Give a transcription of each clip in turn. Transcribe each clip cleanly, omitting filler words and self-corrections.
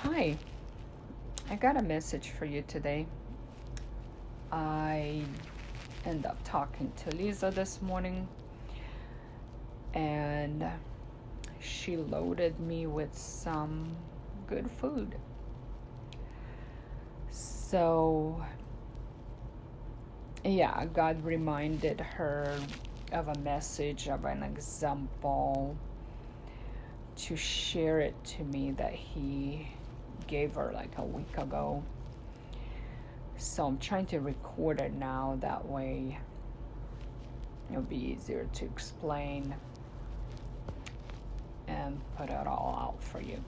Hi, I got a message for you today. I end up talking to Lisa this morning, and she loaded me with some good food. So, yeah, God reminded her of a message, of an example, to share it to me that He gave her like a week ago. So I'm trying to record it now, that way it'll be easier to explain and put it all out for you.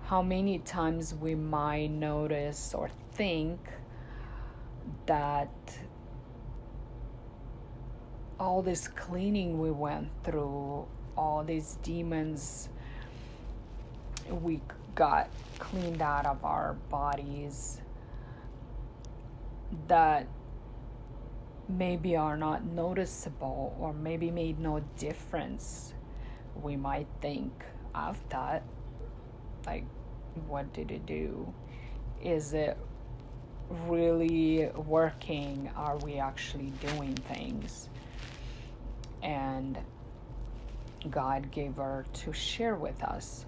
How many times we might notice or think that all this cleaning we went through, all these demons we got cleaned out of our bodies, that maybe are not noticeable or maybe made no difference. We might think, I've thought, like, what did it do? Is it really working? Are we actually doing things? And God gave her to share with us.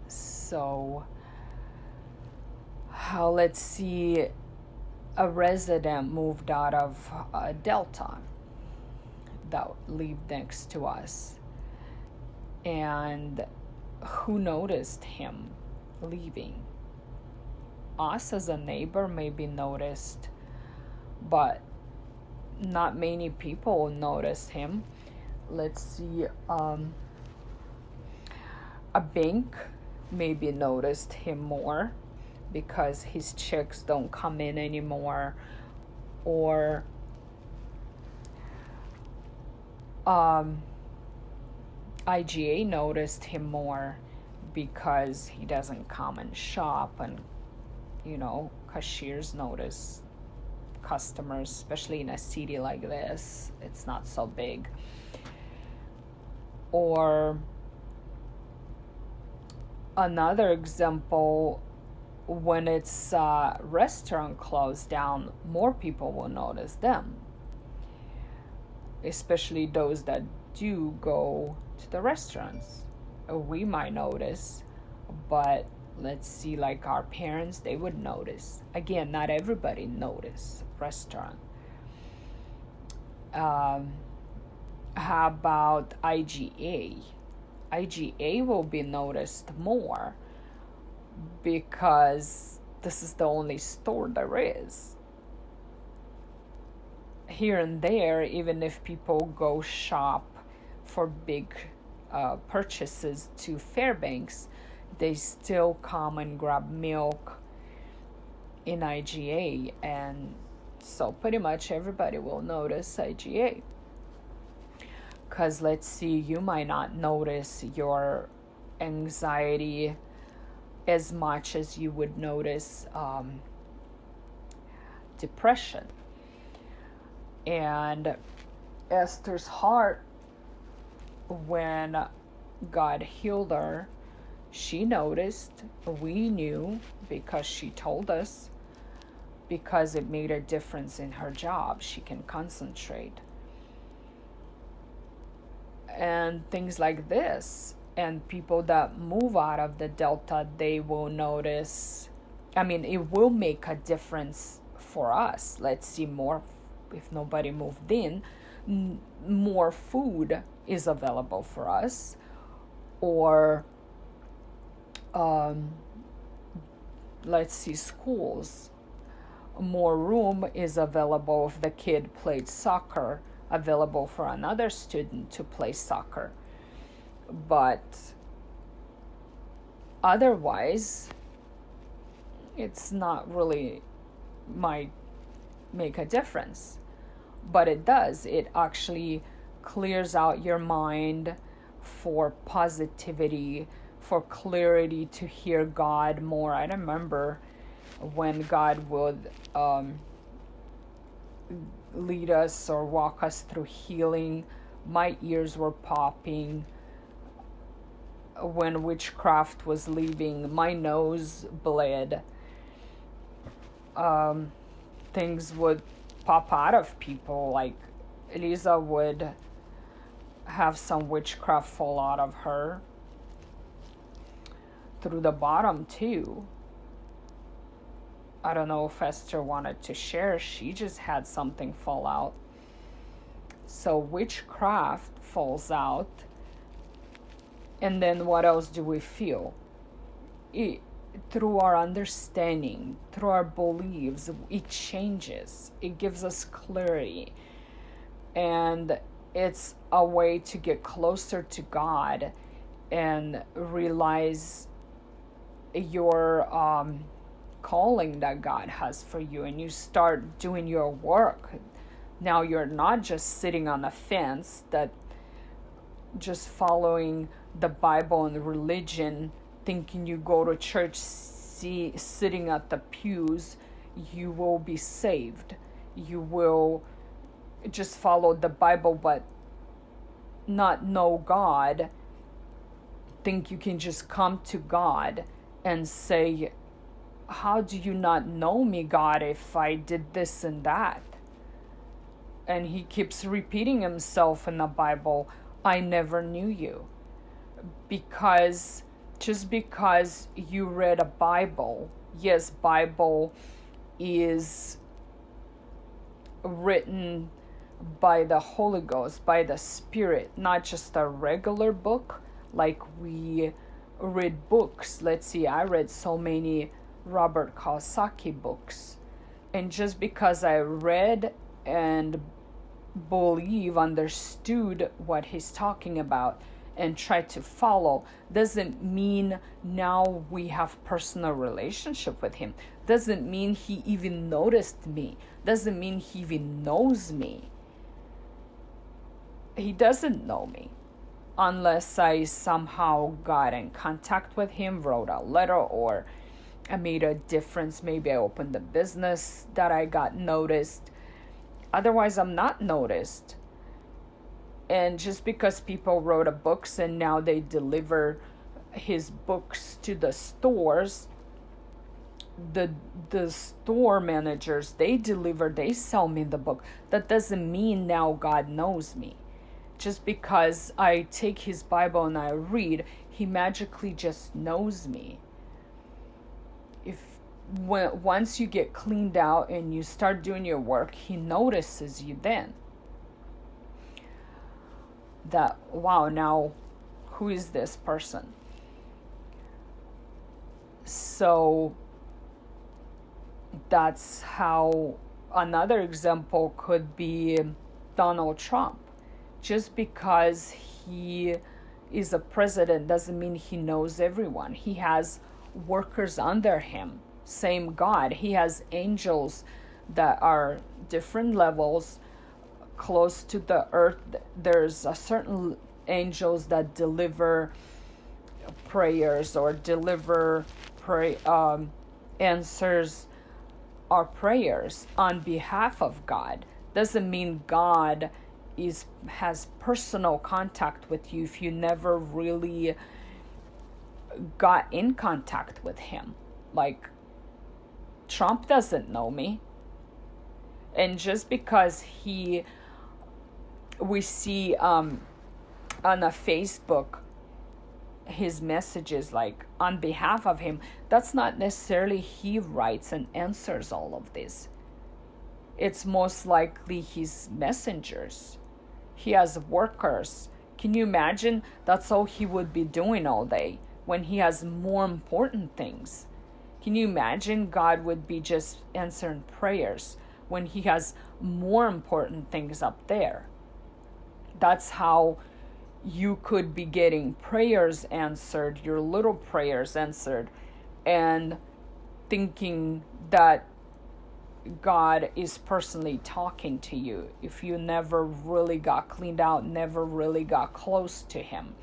So, let's see, a resident moved out of Delta that lived next to us. And who noticed him leaving? Us as a neighbor maybe noticed, but not many people noticed him. Let's see, a bank maybe noticed him more because his checks don't come in anymore, or IGA noticed him more because he doesn't come and shop, and cashiers notice customers, especially in a city like this. It's not so big. Or another example, when it's a restaurant closed down, more people will notice them, especially those that do go to the restaurants. We might notice, but let's see, like our parents, they would notice. Again, not everybody notice restaurant. How about IGA? IGA will be noticed more because this is the only store there is. Here and there, even if people go shop for big purchases to Fairbanks, they still come and grab milk in IGA, and so pretty much everybody will notice IGA. Because let's see, you might not notice your anxiety as much as you would notice depression. And Esther's heart, when God healed her, she noticed, we knew because she told us, because it made a difference in her job. She can concentrate. And things like this. And people that move out of the Delta, they will notice, it will make a difference for us. Let's see, more, if nobody moved in, more food is available for us. Or let's see, schools, more room is available if the kid played soccer, available for another student to play soccer. But otherwise, it's not really might make a difference. But it does. It actually clears out your mind for positivity, for clarity, to hear God more. I remember when God would lead us or walk us through healing, my ears were popping. when witchcraft was leaving, my nose bled. Things would pop out of people. Like Lisa would have some witchcraft fall out of her through the bottom too. I don't know if Esther wanted to share. She just had something fall out. So witchcraft falls out. And then what else do we feel? Through our understanding, through our beliefs, it changes. It gives us clarity. And it's a way to get closer to God and realize your calling that God has for you, and you start doing your work. Now you're not just sitting on a fence, that just following the Bible and religion, thinking you go to church, sitting at the pews, you will be saved. You will just follow the Bible but not know God, think you can just come to God and say, how do you not know me, God, if I did this and that? And he keeps repeating himself in the Bible, I never knew you. Because just because you read a Bible, yes, Bible is written by the Holy Ghost, by the Spirit, not just a regular book like we read books. Let's see, I read so many Robert Kiyosaki books, and just because I read and understood what he's talking about and tried to follow, doesn't mean now we have personal relationship with him, doesn't mean he even noticed me, doesn't mean he even knows me. He doesn't know me unless I somehow got in contact with him, wrote a letter, or I made a difference. Maybe I opened a business that I got noticed. Otherwise, I'm not noticed. And just because people wrote a books and now they deliver his books to the stores, the store managers, they sell me the book. That doesn't mean now God knows me. Just because I take his Bible and I read, he magically just knows me. Once you get cleaned out and you start doing your work, he notices you then. That, wow, now who is this person? So that's how another example could be Donald Trump. Just because he is a president doesn't mean he knows everyone. He has workers under him. Same God. He has angels that are different levels close to the earth. There's a certain angels that deliver prayers or answers our prayers on behalf of God. Doesn't mean God has personal contact with you if you never really got in contact with him. Like, Trump doesn't know me. And just because we see on a Facebook his messages like on behalf of him, that's not necessarily he writes and answers all of this. It's most likely his messengers. He has workers. Can you imagine? That's all he would be doing all day when he has more important things. Can you imagine God would be just answering prayers when he has more important things up there? That's how you could be getting prayers answered, your little prayers answered, and thinking that God is personally talking to you if you never really got cleaned out, never really got close to him.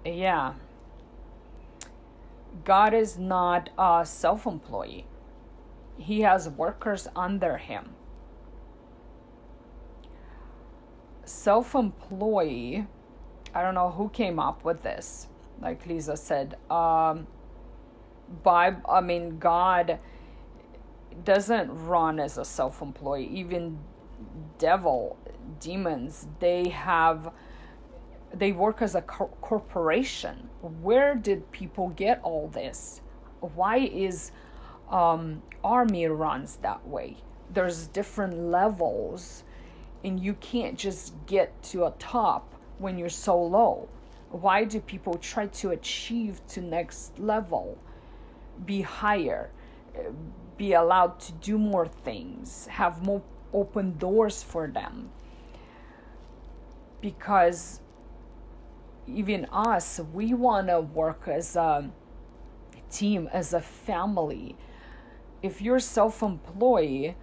Yeah. God is not a self-employee. He has workers under him. self-employed, I don't know who came up with this. Like Lisa said, God doesn't run as a self-employed. Even demons, they work as a corporation. Where did people get all this? Why is army runs that way? There's different levels, and you can't just get to a top when you're so low. Why do people try to achieve to next level, be higher, be allowed to do more things, have more open doors for them? Because even us, we want to work as a team, as a family. If you're self-employed,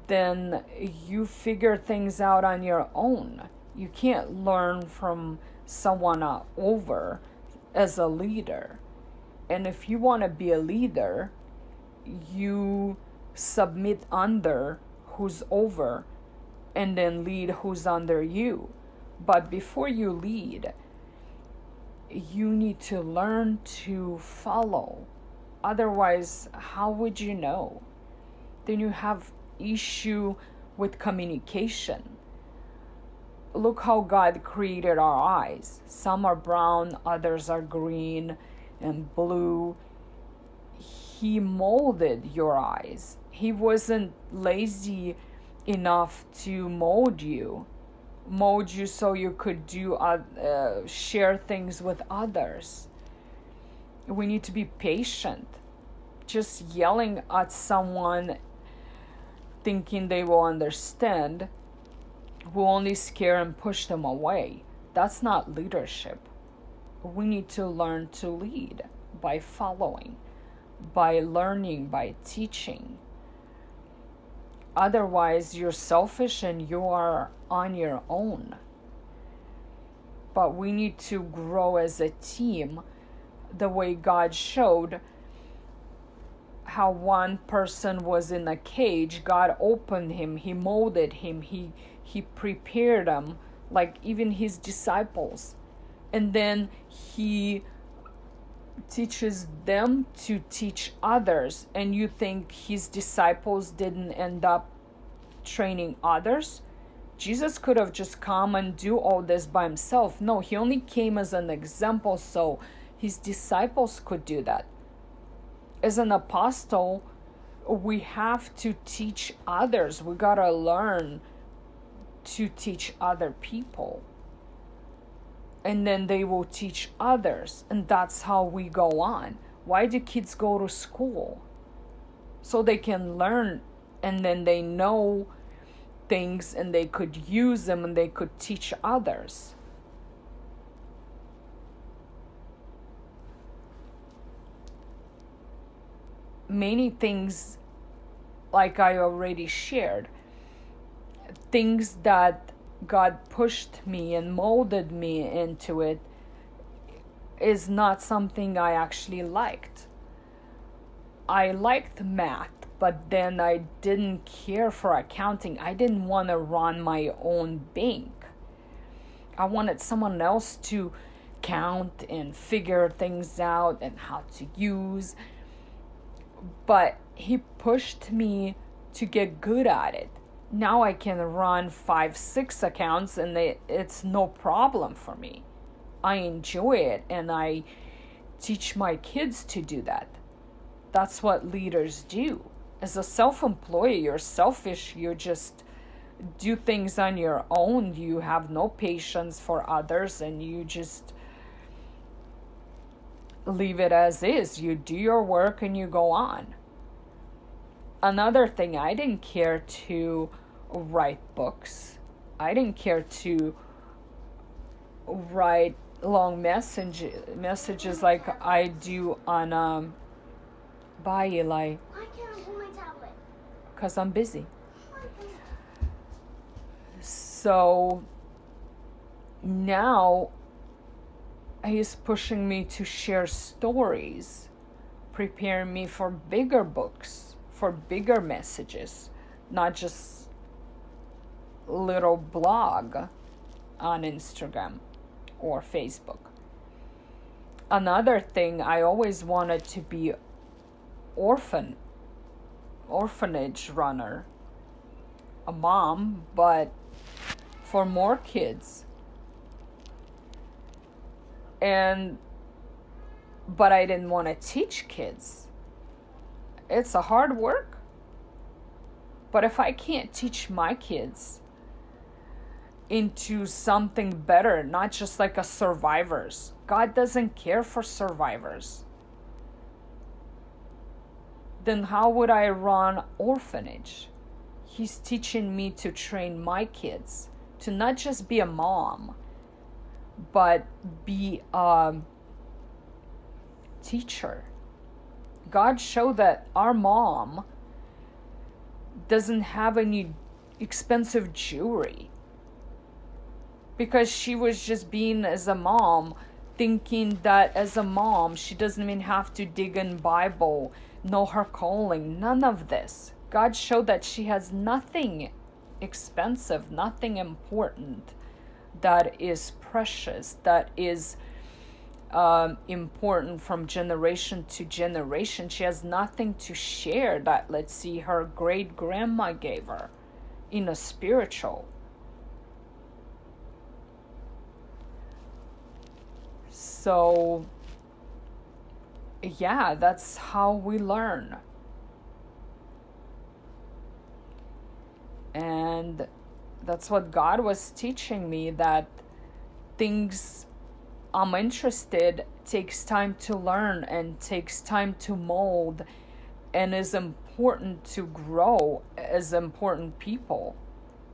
then you figure things out on your own. You can't learn from someone over as a leader. And if you want to be a leader, you submit under who's over and then lead who's under you. But before you lead, you need to learn to follow. Otherwise, how would you know? Then you have issue with communication. Look how God created our eyes. Some are brown, others are green and blue. He molded your eyes. He wasn't lazy enough to mold you so you could share things with others. We need to be patient. Just yelling at someone thinking they will understand will only scare and push them away. That's not leadership. We need to learn to lead by following, by learning, by teaching. Otherwise, you're selfish and you are on your own. But we need to grow as a team the way God showed how one person was in a cage. God opened him, he molded him, he prepared him, like even his disciples. And then he teaches them to teach others. And you think his disciples didn't end up training others? Jesus could have just come and do all this by himself. No, he only came as an example so his disciples could do that. As an apostle, we have to teach others. We gotta learn to teach other people. And then they will teach others. And that's how we go on. Why do kids go to school? So they can learn, and then they know things and they could use them and they could teach others. Many things, like I already shared, things that God pushed me and molded me into it, is not something I actually liked. I liked math, but then I didn't care for accounting. I didn't want to run my own bank. I wanted someone else to count and figure things out and how to use. But he pushed me to get good at it. Now I can run 5-6 accounts and it's no problem for me. I enjoy it and I teach my kids to do that. That's what leaders do. As a self-employed, you're selfish. You just do things on your own. You have no patience for others and you just leave it as is. You do your work and you go on. Another thing, I didn't care to write books. I didn't care to write long messages like I do on bye, Eli. Why can't I hold my tablet? Because I'm busy. So now he's pushing me to share stories, preparing me for bigger books, for bigger messages, not just little blog on Instagram or Facebook. Another thing, I always wanted to be orphanage runner, a mom, but for more kids. But I didn't want to teach kids. It's a hard work. But if I can't teach my kids into something better, not just like a survivors. God doesn't care for survivors. Then how would I run orphanage? He's teaching me to train my kids to not just be a mom, but be a teacher. God showed that our mom doesn't have any expensive jewelry because she was just being as a mom, thinking that as a mom she doesn't even have to dig in Bible, know her calling, none of this. God showed that she has nothing expensive, nothing important that is precious, that is important from generation to generation. She has nothing to share that, let's see, her great grandma gave her in a spiritual. So yeah, that's how we learn. And that's what God was teaching me, that things I'm interested takes time to learn and takes time to mold and is important to grow as important people.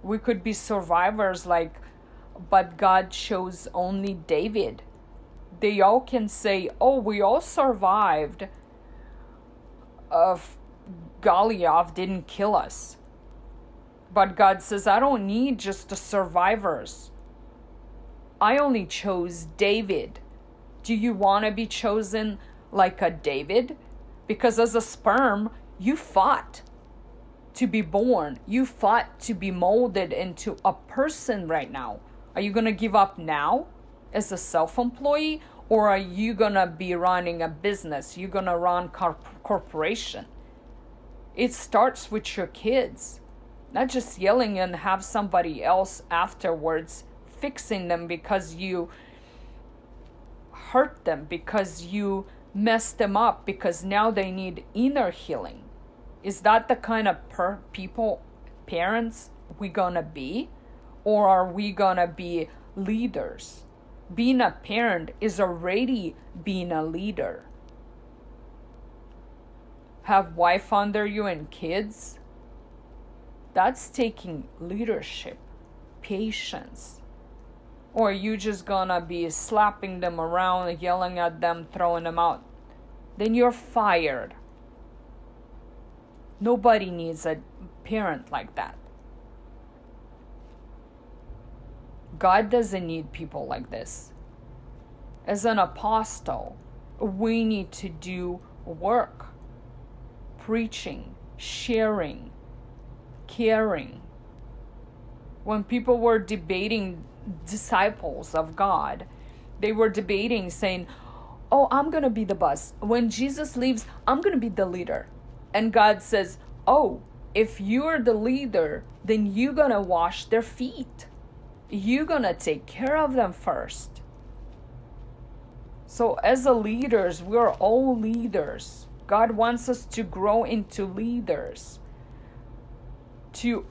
We could be survivors but God chose only David. They all can say, oh, we all survived. Goliath didn't kill us. But God says, I don't need just the survivors. I only chose David. Do you want to be chosen like a David? Because as a sperm, you fought to be born. You fought to be molded into a person right now. Are you going to give up now as a self-employee? Or are you going to be running a business? You're going to run corporation. It starts with your kids. Not just yelling and have somebody else afterwards fixing them because you hurt them, because you messed them up, because now they need inner healing. Is that the kind of parents we gonna be? Or are we gonna be leaders? Being a parent is already being a leader. Have wife under you and kids? That's taking leadership, patience. Or are you just gonna be slapping them around, yelling at them, throwing them out? Then you're fired. Nobody needs a parent like that. God doesn't need people like this. As an apostle, we need to do work, preaching, sharing, caring. When people were debating disciples of God, they were debating saying, oh, I'm going to be the boss. When Jesus leaves, I'm going to be the leader. And God says, oh, if you're the leader, then you're going to wash their feet. You're going to take care of them first. So as a leaders, we're all leaders. God wants us to grow into leaders. To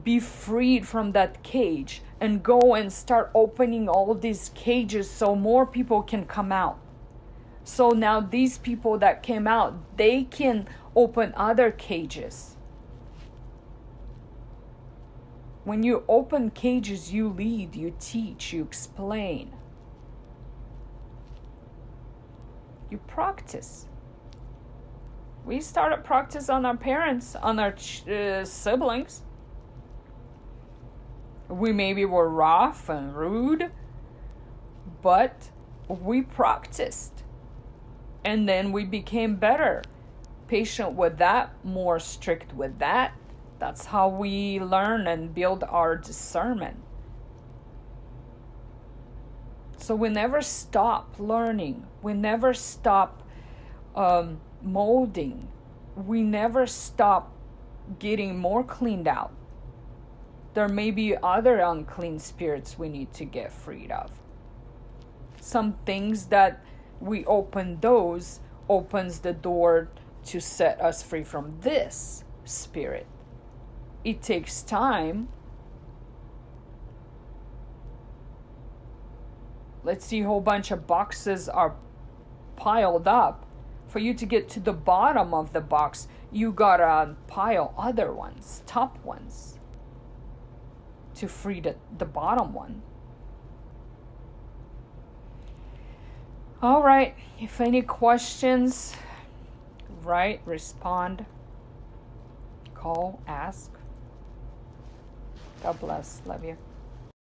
be freed from that cage and go and start opening all these cages so more people can come out. So now these people that came out, they can open other cages. When you open cages, you lead, you teach, you explain. You practice. We started practice on our parents, on our siblings. We maybe were rough and rude, but we practiced. And then we became better. Patient with that, more strict with that, That's how we learn and build our discernment. So we never stop learning. We never stop molding. We never stop getting more cleaned out. There may be other unclean spirits we need to get freed of. Some things that we open those opens the door to set us free from this spirit. It takes time. Let's see, a whole bunch of boxes are piled up. For you to get to the bottom of the box, you gotta pile other ones, top ones, to free the bottom one. All right, if any questions, write, respond, call, ask. God bless. Love you.